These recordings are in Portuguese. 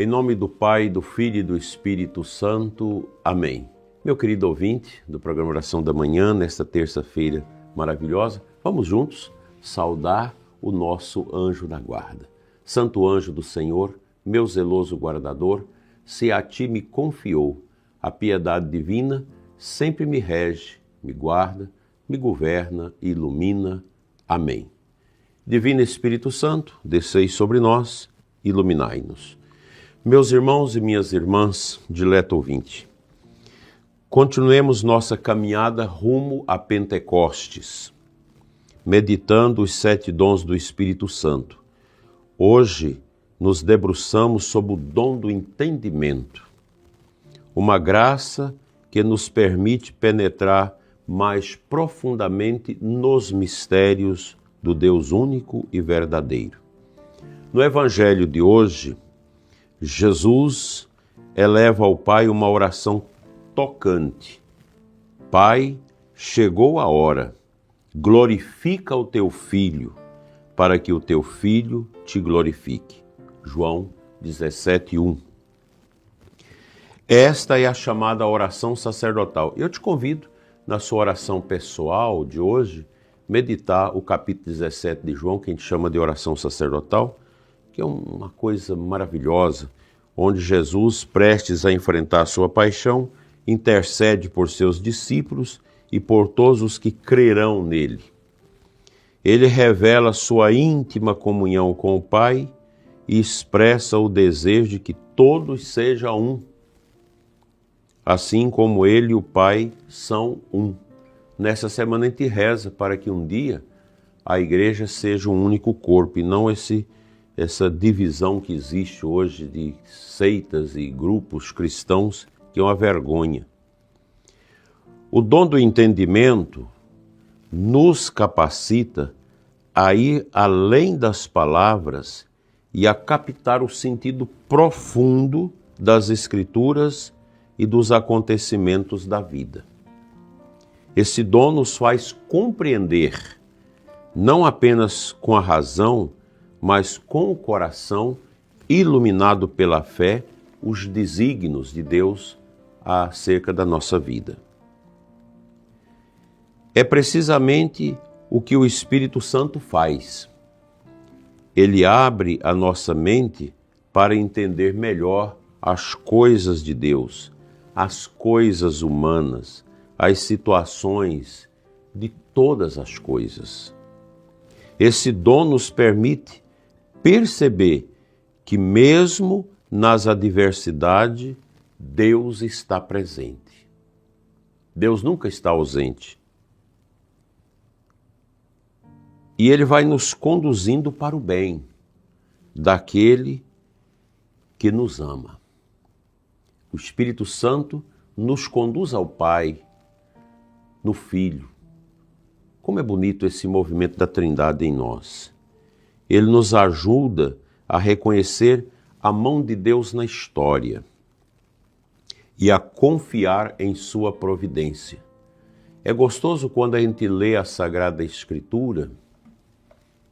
Em nome do Pai, do Filho e do Espírito Santo. Amém. Meu querido ouvinte do programa Oração da Manhã, nesta terça-feira maravilhosa, vamos juntos saudar o nosso anjo da guarda. Santo anjo do Senhor, meu zeloso guardador, se a ti me confiou a piedade divina, sempre me rege, me guarda, me governa e ilumina. Amém. Divino Espírito Santo, descei sobre nós, iluminai-nos. Meus irmãos e minhas irmãs, dileto ouvinte, continuemos nossa caminhada rumo a Pentecostes, meditando os 7 dons do Espírito Santo. Hoje nos debruçamos sobre o dom do entendimento, uma graça que nos permite penetrar mais profundamente nos mistérios do Deus único e verdadeiro. No Evangelho de hoje, Jesus eleva ao Pai uma oração tocante. Pai, chegou a hora, glorifica o teu Filho, para que o teu Filho te glorifique. João 17:1. Esta é a chamada oração sacerdotal. Eu te convido, na sua oração pessoal de hoje, meditar o capítulo 17 de João, que a gente chama de oração sacerdotal, que é uma coisa maravilhosa, onde Jesus, prestes a enfrentar a sua paixão, intercede por seus discípulos e por todos os que crerão nele. Ele revela sua íntima comunhão com o Pai e expressa o desejo de que todos sejam um, assim como ele e o Pai são um. Nessa semana a gente reza para que um dia a igreja seja um único corpo e não essa divisão que existe hoje de seitas e grupos cristãos, que é uma vergonha. O dom do entendimento nos capacita a ir além das palavras e a captar o sentido profundo das Escrituras e dos acontecimentos da vida. Esse dom nos faz compreender, não apenas com a razão, mas com o coração iluminado pela fé, os desígnios de Deus acerca da nossa vida. É precisamente o que o Espírito Santo faz. Ele abre a nossa mente para entender melhor as coisas de Deus, as coisas humanas, as situações de todas as coisas. Esse dom nos permite perceber que mesmo nas adversidades, Deus está presente. Deus nunca está ausente. E Ele vai nos conduzindo para o bem daquele que nos ama. O Espírito Santo nos conduz ao Pai, no Filho. Como é bonito esse movimento da Trindade em nós. Ele nos ajuda a reconhecer a mão de Deus na história e a confiar em sua providência. É gostoso quando a gente lê a Sagrada Escritura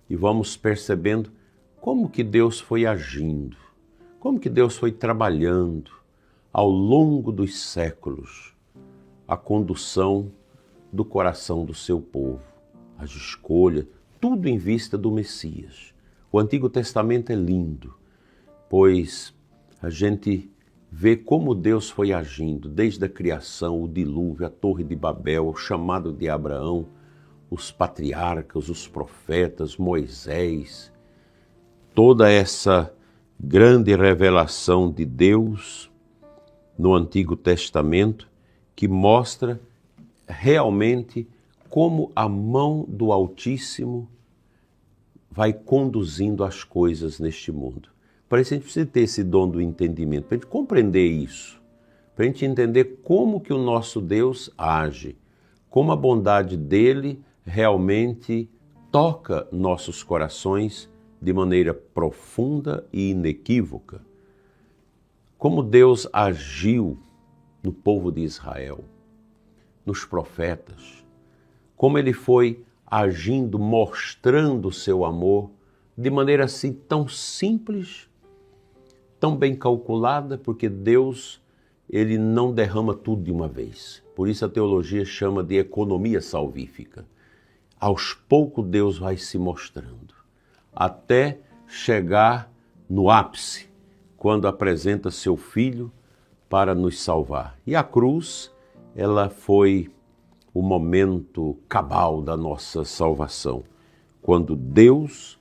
e vamos percebendo como que Deus foi agindo, como que Deus foi trabalhando ao longo dos séculos a condução do coração do seu povo, as escolhas, tudo em vista do Messias. O Antigo Testamento é lindo, pois a gente vê como Deus foi agindo, desde a criação, o dilúvio, a Torre de Babel, o chamado de Abraão, os patriarcas, os profetas, Moisés, toda essa grande revelação de Deus no Antigo Testamento que mostra realmente como a mão do Altíssimo vai conduzindo as coisas neste mundo. Para isso a gente precisa ter esse dom do entendimento, para a gente compreender isso, para a gente entender como que o nosso Deus age, como a bondade dele realmente toca nossos corações de maneira profunda e inequívoca. Como Deus agiu no povo de Israel, nos profetas, como ele foi agindo, mostrando o seu amor de maneira assim tão simples, tão bem calculada, porque Deus, ele não derrama tudo de uma vez. Por isso a teologia chama de economia salvífica. Aos poucos Deus vai se mostrando, até chegar no ápice, quando apresenta seu Filho para nos salvar. E a cruz, ela foi o momento cabal da nossa salvação, quando Deus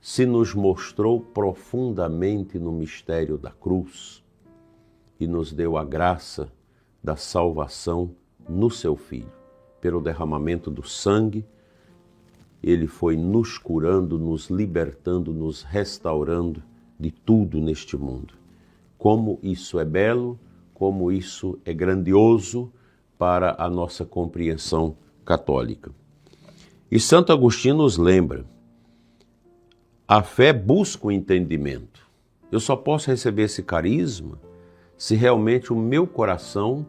se nos mostrou profundamente no mistério da cruz e nos deu a graça da salvação no seu Filho. Pelo derramamento do sangue, ele foi nos curando, nos libertando, nos restaurando de tudo neste mundo. Como isso é belo, como isso é grandioso para a nossa compreensão católica. E Santo Agostinho nos lembra: a fé busca o entendimento. Eu só posso receber esse carisma se realmente o meu coração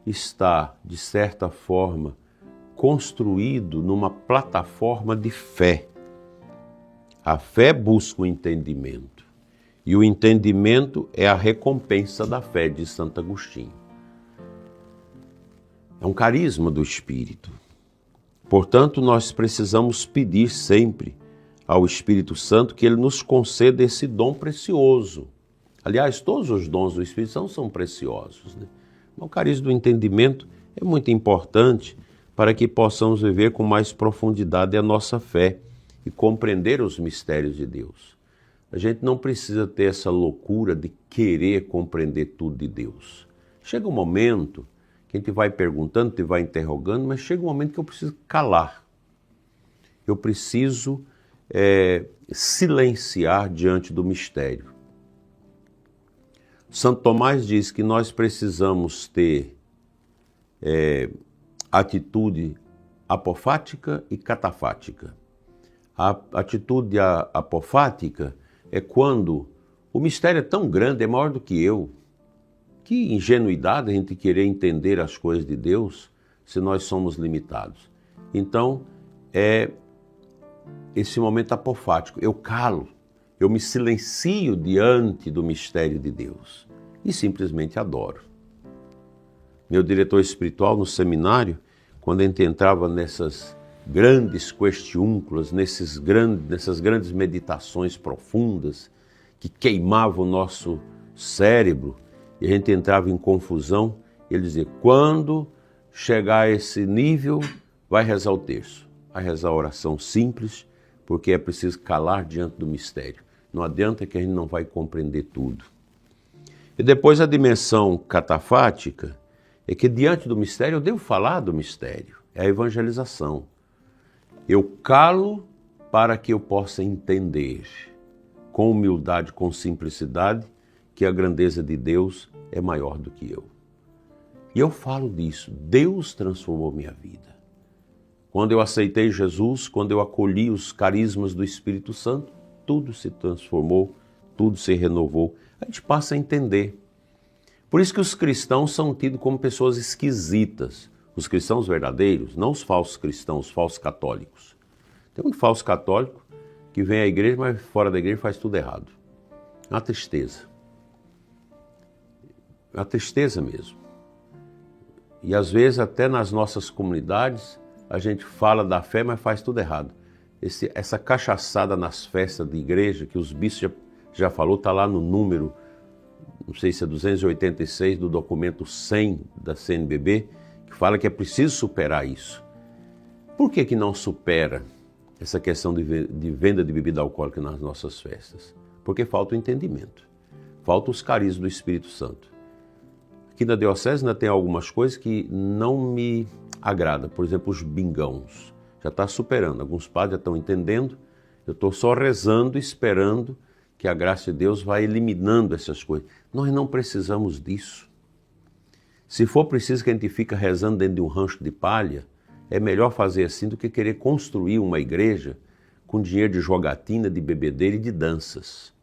está, de certa forma, construído numa plataforma de fé. A fé busca o entendimento. E o entendimento é a recompensa da fé, de Santo Agostinho. É um carisma do Espírito. Portanto, nós precisamos pedir sempre ao Espírito Santo que ele nos conceda esse dom precioso. Aliás, todos os dons do Espírito Santo são preciosos, né? Mas o carisma do entendimento é muito importante para que possamos viver com mais profundidade a nossa fé e compreender os mistérios de Deus. A gente não precisa ter essa loucura de querer compreender tudo de Deus. Chega um momento que a gente vai perguntando, te vai interrogando, mas chega um momento que eu preciso calar. Eu preciso silenciar diante do mistério. Santo Tomás diz que nós precisamos ter atitude apofática e catafática. A atitude apofática é quando o mistério é tão grande, é maior do que eu. Que ingenuidade a gente querer entender as coisas de Deus se nós somos limitados. Então, é esse momento apofático. Eu calo, eu me silencio diante do mistério de Deus e simplesmente adoro. Meu diretor espiritual no seminário, quando a gente entrava nessas grandes questiúnculas, nessas grandes meditações profundas que queimavam o nosso cérebro, e a gente entrava em confusão, ele dizia: quando chegar a esse nível, vai rezar o terço, vai rezar a oração simples, porque é preciso calar diante do mistério. Não adianta que a gente não vai compreender tudo. E depois a dimensão catafática é que diante do mistério eu devo falar do mistério, é a evangelização. Eu calo para que eu possa entender, com humildade, com simplicidade, que a grandeza de Deus é maior do que eu. E eu falo disso, Deus transformou minha vida. Quando eu aceitei Jesus, quando eu acolhi os carismas do Espírito Santo, tudo se transformou, tudo se renovou. A gente passa a entender. Por isso que os cristãos são tidos como pessoas esquisitas. Os cristãos verdadeiros, não os falsos cristãos, os falsos católicos. Tem um falso católico que vem à igreja, mas fora da igreja faz tudo errado. É uma tristeza. É uma tristeza mesmo. E às vezes até nas nossas comunidades a gente fala da fé, mas faz tudo errado. Essa cachaçada nas festas de igreja, que os bispos já falou, está lá no número, não sei se é 286 do documento 100 da CNBB, que fala que é preciso superar isso. Por que não supera essa questão de venda de bebida alcoólica nas nossas festas? Porque falta o entendimento, falta os carismas do Espírito Santo. Aqui na diocese ainda tem algumas coisas que não me agradam, por exemplo, os bingãos. Já está superando, alguns padres já estão entendendo, eu estou só rezando, esperando que a graça de Deus vá eliminando essas coisas. Nós não precisamos disso. Se for preciso que a gente fique rezando dentro de um rancho de palha, é melhor fazer assim do que querer construir uma igreja com dinheiro de jogatina, de bebedeira e de danças.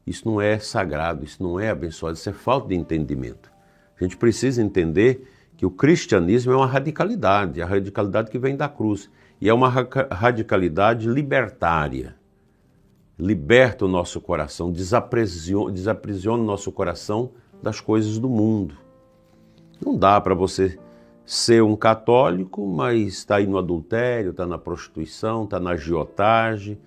Isso não é sagrado, isso não é abençoado, isso é falta de entendimento. A gente precisa entender que o cristianismo é uma radicalidade, a radicalidade que vem da cruz. E é uma radicalidade libertária. liberta o nosso coração, desaprisiona o nosso coração das coisas do mundo. Não dá para você ser um católico, mas está aí no adultério, está na prostituição, está na agiotagem,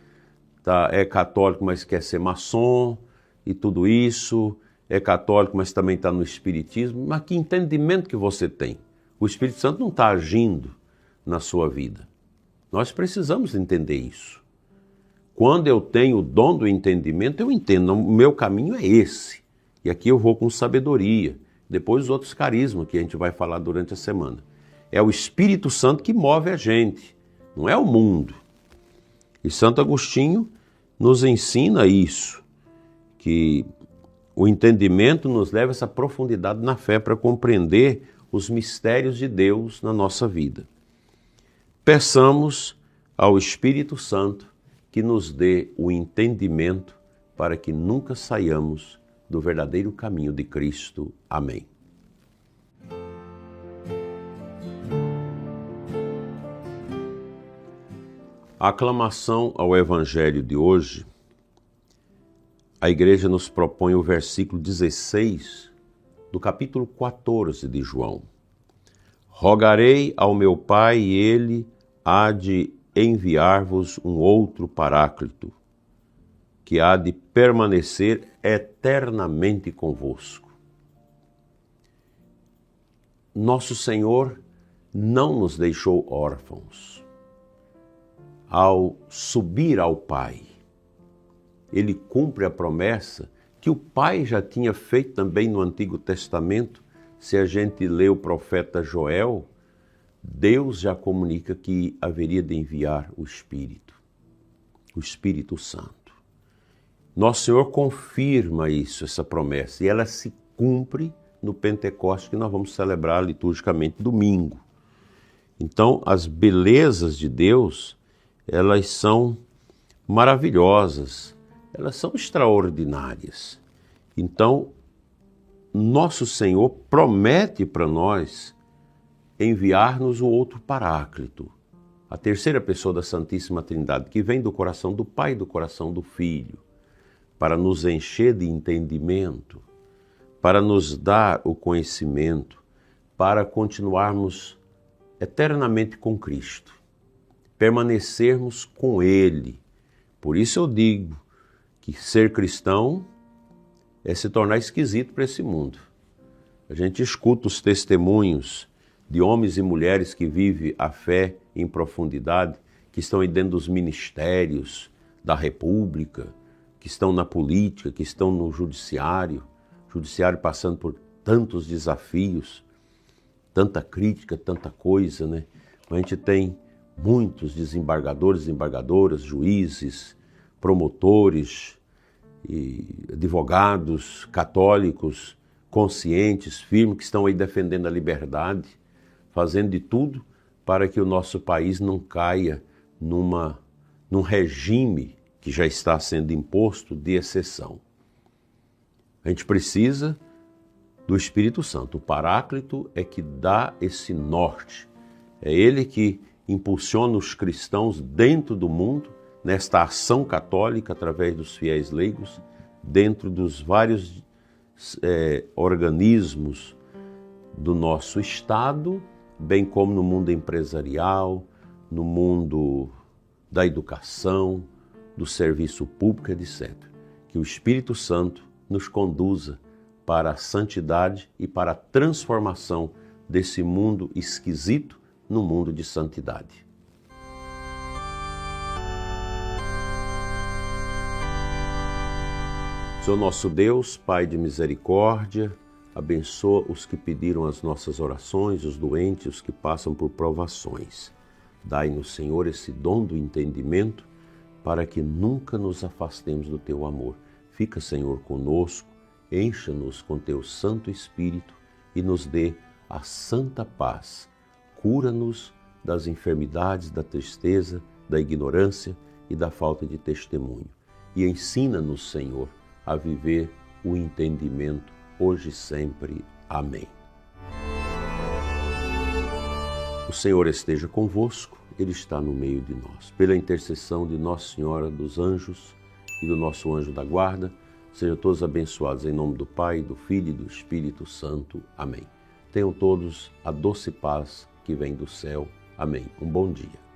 é católico, mas quer ser maçom e tudo isso, é católico, mas também está no espiritismo. Mas que entendimento que você tem? O Espírito Santo não está agindo na sua vida. Nós precisamos entender isso. Quando eu tenho o dom do entendimento, eu entendo, o meu caminho é esse. E aqui eu vou com sabedoria. Depois os outros carismas que a gente vai falar durante a semana. É o Espírito Santo que move a gente, não é o mundo. E Santo Agostinho nos ensina isso, que o entendimento nos leva a essa profundidade na fé para compreender os mistérios de Deus na nossa vida. Peçamos ao Espírito Santo que nos dê o entendimento para que nunca saiamos do verdadeiro caminho de Cristo. Amém. A aclamação ao Evangelho de hoje, a Igreja nos propõe o versículo 16 do capítulo 14 de João. Rogarei ao meu Pai e Ele há de enviar-vos um outro Paráclito, que há de permanecer eternamente convosco. Nosso Senhor não nos deixou órfãos. Ao subir ao Pai, Ele cumpre a promessa que o Pai já tinha feito também no Antigo Testamento. Se a gente lê o profeta Joel, Deus já comunica que haveria de enviar o Espírito Santo. Nosso Senhor confirma isso, essa promessa, e ela se cumpre no Pentecostes, que nós vamos celebrar liturgicamente domingo. Então, as belezas de Deus, elas são maravilhosas, elas são extraordinárias. Então, nosso Senhor promete para nós enviar-nos um outro Paráclito, a terceira pessoa da Santíssima Trindade, que vem do coração do Pai e do coração do Filho, para nos encher de entendimento, para nos dar o conhecimento, para continuarmos eternamente com Cristo, permanecermos com Ele. Por isso eu digo que ser cristão é se tornar esquisito para esse mundo. A gente escuta os testemunhos de homens e mulheres que vivem a fé em profundidade, que estão aí dentro dos ministérios da República, que estão na política, que estão no judiciário passando por tantos desafios, tanta crítica, tanta coisa, né? A gente tem muitos desembargadores, desembargadoras, juízes, promotores, e advogados católicos, conscientes, firmes, que estão aí defendendo a liberdade, fazendo de tudo para que o nosso país não caia num regime que já está sendo imposto de exceção. A gente precisa do Espírito Santo. O Paráclito é que dá esse norte. É ele que impulsiona os cristãos dentro do mundo, nesta ação católica, através dos fiéis leigos, dentro dos vários organismos do nosso Estado, bem como no mundo empresarial, no mundo da educação, do serviço público, etc. Que o Espírito Santo nos conduza para a santidade e para a transformação desse mundo esquisito no mundo de santidade. Senhor nosso Deus, Pai de misericórdia, abençoa os que pediram as nossas orações, os doentes, os que passam por provações. Dai-nos, Senhor, esse dom do entendimento para que nunca nos afastemos do Teu amor. Fica, Senhor, conosco, encha-nos com Teu Santo Espírito e nos dê a santa paz. Cura-nos das enfermidades, da tristeza, da ignorância e da falta de testemunho. E ensina-nos, Senhor, a viver o entendimento hoje e sempre. Amém. O Senhor esteja convosco, Ele está no meio de nós. Pela intercessão de Nossa Senhora dos Anjos e do nosso anjo da guarda. Sejam todos abençoados em nome do Pai, do Filho e do Espírito Santo. Amém. Tenham todos a doce paz que vem do céu. Amém. Um bom dia.